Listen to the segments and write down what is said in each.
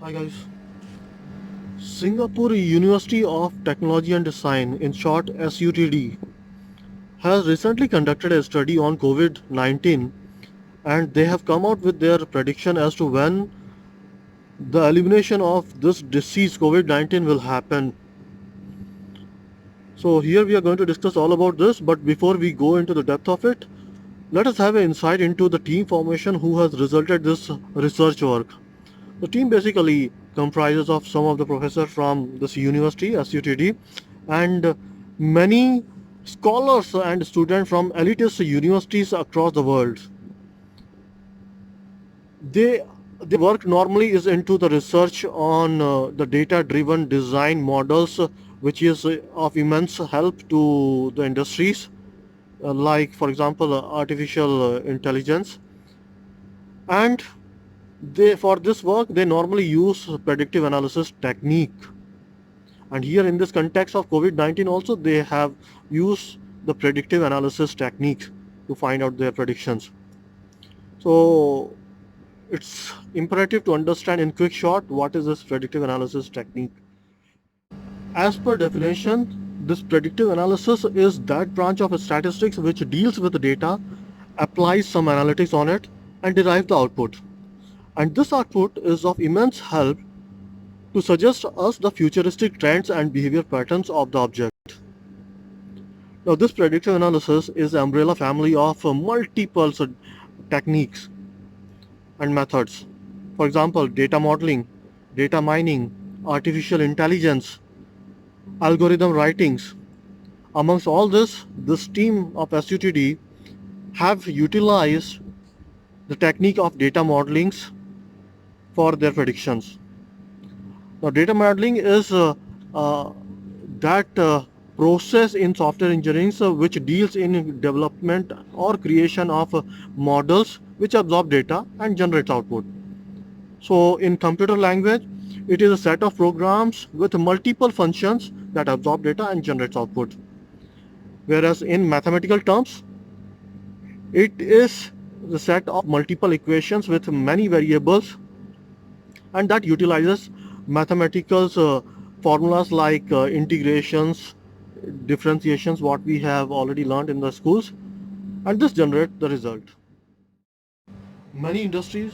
Hi guys. Singapore University of Technology and Design, in short SUTD, has recently conducted a study on COVID-19 and they have come out with their prediction as to when the elimination of this disease COVID-19 will happen. So here we are going to discuss all about this, but before we go into the depth of it, let us have an insight into the team formation who has resulted this research work. The team basically comprises of some of the professors from this university, SUTD, and many scholars and students from elitist universities across the world. They their work normally is into the research on the data-driven design models, which is of immense help to the industries, like for example artificial intelligence. And they for this work they normally use predictive analysis technique. And here in this context of COVID-19 also they have used the predictive analysis technique to find out their predictions. So it's imperative to understand in quick short what is this predictive analysis technique. As per definition, this predictive analysis is that branch of statistics which deals with the data, applies some analytics on it, and derives the output. And this output is of immense help to suggest us the futuristic trends and behavior patterns of the object. Now, this predictive analysis is an umbrella family of multiple techniques and methods. For example, data modeling, data mining, artificial intelligence, algorithm writings. Amongst all this team of SUTD have utilized the technique of data modelings for their predictions. Now, data modeling is that process in software engineering which deals in development or creation of models which absorb data and generate output. So in computer language, it is a set of programs with multiple functions that absorb data and generates output. Whereas in mathematical terms, it is the set of multiple equations with many variables and that utilizes mathematical formulas like integrations, differentiations, what we have already learned in the schools, and this generates the result. Many industries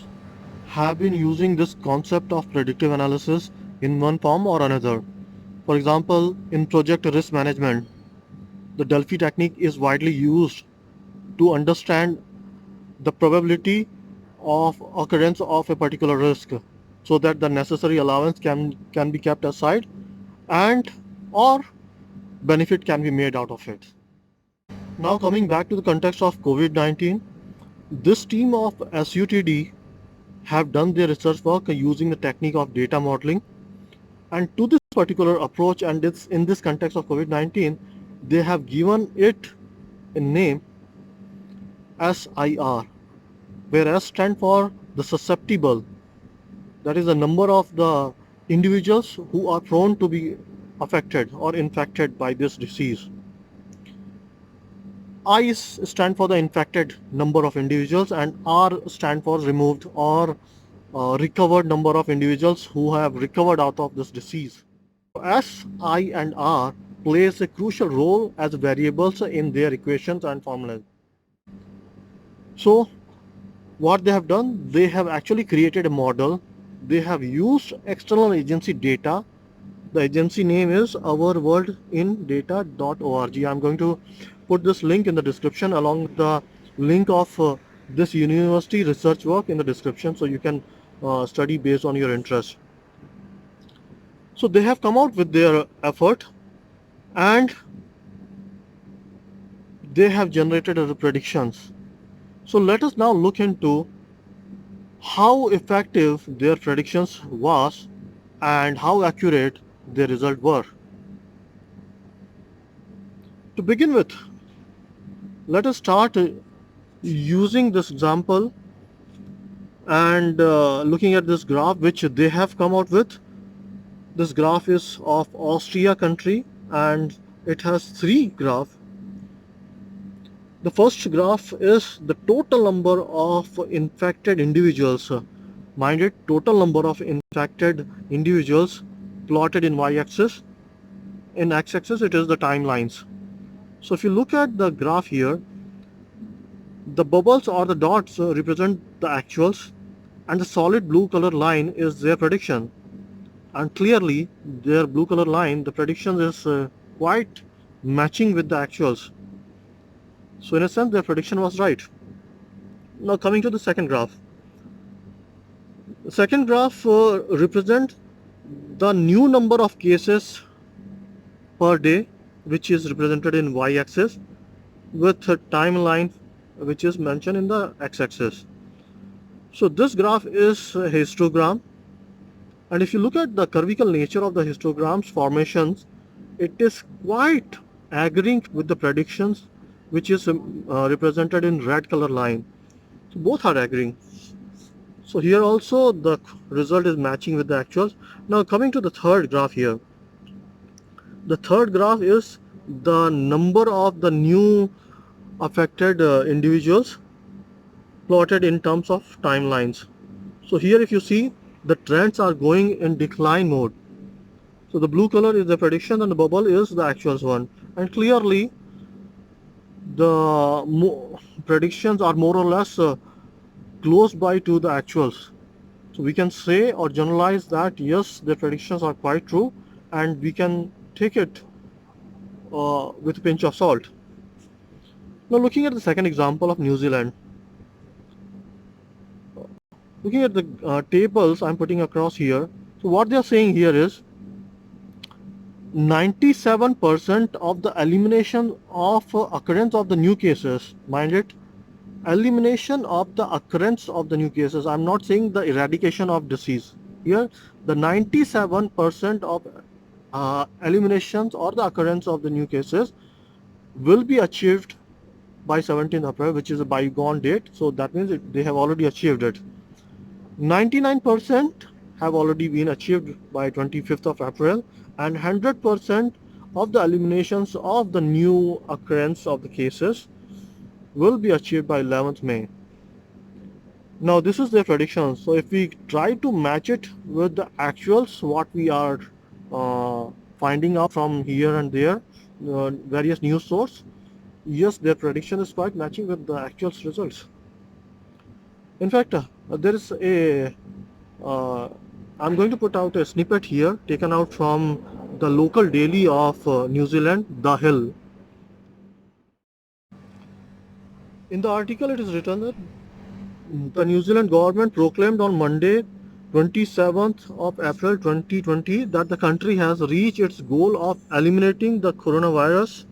have been using this concept of predictive analysis in one form or another. For example, in project risk management, the Delphi technique is widely used to understand the probability of occurrence of a particular risk so that the necessary allowance can be kept aside and or benefit can be made out of it. Now coming back to the context of COVID-19, this team of SUTD have done their research work using the technique of data modeling, and to this particular approach and it's in this context of COVID-19 they have given it a name SIR, where S stand for the susceptible, that is the number of the individuals who are prone to be affected or infected by this disease. I stand for the infected number of individuals and R stand for removed or recovered number of individuals who have recovered out of this disease. S, I and R plays a crucial role as variables in their equations and formulas. So what they have done, they have actually created a model. They have used external agency data. The agency name is ourworldindata.org. I'm going to put this link in the description along with the link of this university research work in the description so you can study based on your interest. So they have come out with their effort and they have generated the predictions. So let us now look into how effective their predictions was and how accurate their results were. To begin with, let us start using this example and looking at this graph which they have come out with. This graph is of Austria country and it has three graphs. The first graph is the total number of infected individuals Mind it, total number of infected individuals plotted in y-axis. In x-axis it is the timelines. So if you look at the graph here, the bubbles or the dots represent the actuals, and the solid blue color line is their prediction. And clearly their blue color line, the prediction is quite matching with the actuals. So in a sense their prediction was right. Now coming to the second graph. The second graph represents the new number of cases per day, which is represented in y-axis, with a timeline which is mentioned in the x-axis. So this graph is a histogram, and if you look at the curvical nature of the histograms formations, it is quite agreeing with the predictions, which is represented in red color line. So both are agreeing. So here also the result is matching with the actuals. Now coming to the third graph here. The third graph is the number of the new affected individuals plotted in terms of timelines. So here if you see, the trends are going in decline mode. So the blue color is the prediction and the bubble is the actuals one. And clearly the predictions are more or less close by to the actuals. So we can say or generalize that yes, the predictions are quite true, and we can take it with a pinch of salt. Now looking at the second example of New Zealand, looking at the tables I'm putting across here, so what they are saying here is 97% of the elimination of occurrence of the new cases, mind it, elimination of the occurrence of the new cases. I'm not saying the eradication of disease. Here, the 97% of eliminations or the occurrence of the new cases will be achieved by 17th April, which is a bygone date. So that means they have already achieved it. 99% have already been achieved by 25th of April, and 100% of the eliminations of the new occurrence of the cases will be achieved by 11th May. Now this is their prediction. So if we try to match it with the actuals, what we are finding out from here and there, various news source, yes, their prediction is quite matching with the actual results. In fact, there is a I'm going to put out a snippet here taken out from the local daily of New Zealand, The Hill. In the article it is written that the New Zealand government proclaimed on Monday 27th of April 2020 that the country has reached its goal of eliminating the coronavirus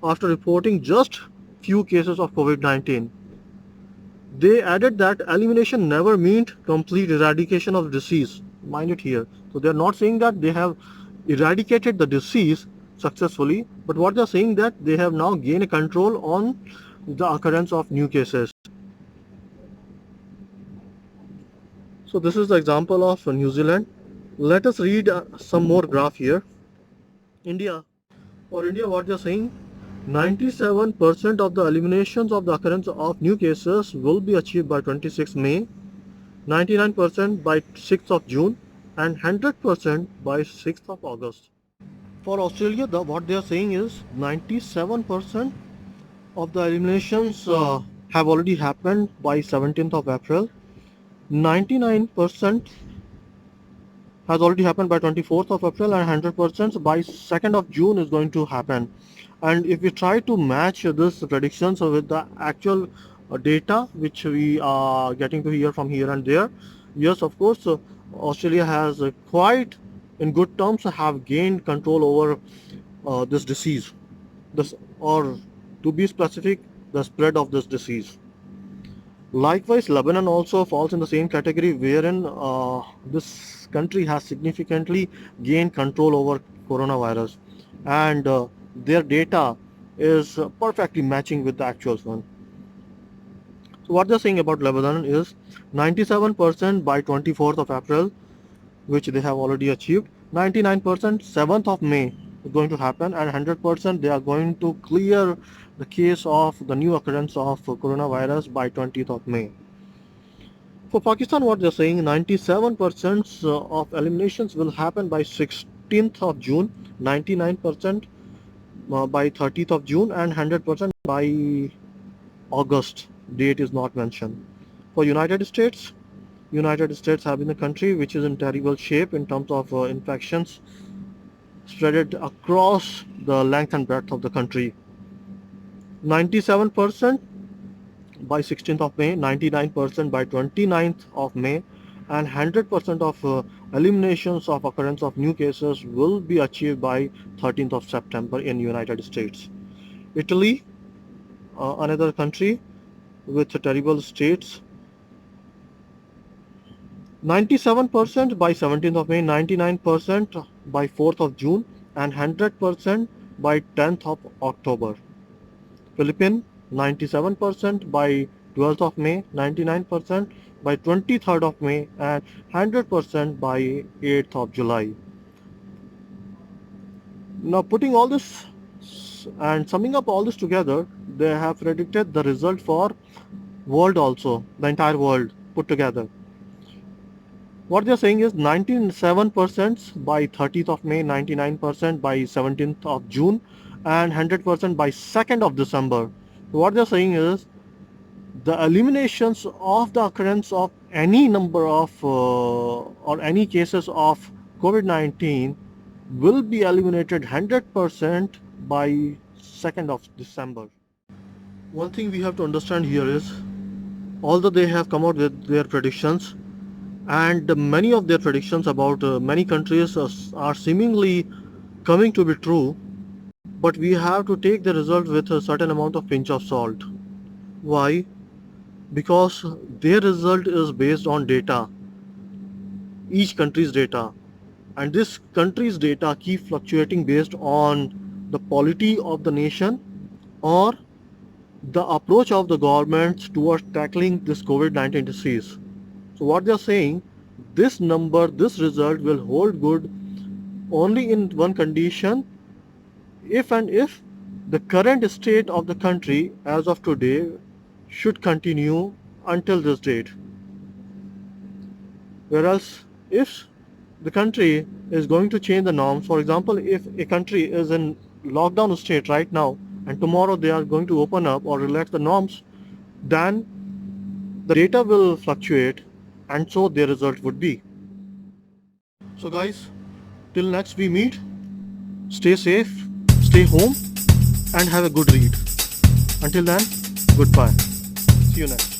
after reporting just few cases of COVID-19. They added that elimination never meant complete eradication of disease. Mind it here. So they are not saying that they have eradicated the disease successfully, but what they are saying that they have now gained a control on the occurrence of new cases. So this is the example of New Zealand. Let us read some more graph here. India. For India, what they are saying, 97% of the eliminations of the occurrence of new cases will be achieved by 26 May, 99% by 6th of June, and 100% by 6th of August. For Australia, what they are saying is 97% of the eliminations have already happened by 17th of April, 99% has already happened by 24th of April, and 100% by 2nd of June is going to happen. And if we try to match this predictions with the actual data which we are getting to hear from here and there, yes, of course, Australia has quite in good terms have gained control over this disease, this, or to be specific, the spread of this disease. Likewise, Lebanon also falls in the same category, wherein this country has significantly gained control over coronavirus, and their data is perfectly matching with the actual one. So what they're saying about Lebanon is 97% by 24th of April, which they have already achieved, 99% 7th of May is going to happen, and 100% they are going to clear the case of the new occurrence of coronavirus by 20th of May. For Pakistan, what they're saying, 97% of eliminations will happen by 16th of June, 99% by 30th of June, and 100% by August. Date is not mentioned. For United States have been a country which is in terrible shape in terms of infections spread across the length and breadth of the country. 97% by 16th of May, 99% by 29th of May, and 100% of eliminations of occurrence of new cases will be achieved by 13th of September in United States. Italy, another country with terrible states, 97% by 17th of May, 99% by 4th of June, and 100% by 10th of October. Philippines, 97% by 12th of May, 99% by 23rd of May, and 100% by 8th of July. Now, putting all this and summing up all this together, they have predicted the result for world also, the entire world put together. What they are saying is 97% by 30th of May, 99% by 17th of June, and 100% by 2nd of December. What they are saying is the eliminations of the occurrence of any number of or any cases of COVID-19 will be eliminated 100% by 2nd of December. One thing we have to understand here is, although they have come out with their predictions, and many of their predictions about many countries are seemingly coming to be true, but we have to take the result with a certain amount of pinch of salt. Why? Because their result is based on data, each country's data, and this country's data keep fluctuating based on the polity of the nation or the approach of the government towards tackling this COVID-19 disease. So what they are saying, this number, this result will hold good only in one condition, if the current state of the country as of today should continue until this date. Whereas if the country is going to change the norms, for example, if a country is in lockdown state right now and tomorrow they are going to open up or relax the norms, then the data will fluctuate, and so their result would be. So guys, till next we meet, stay safe, stay home, and have a good read. Until then, goodbye. See you next.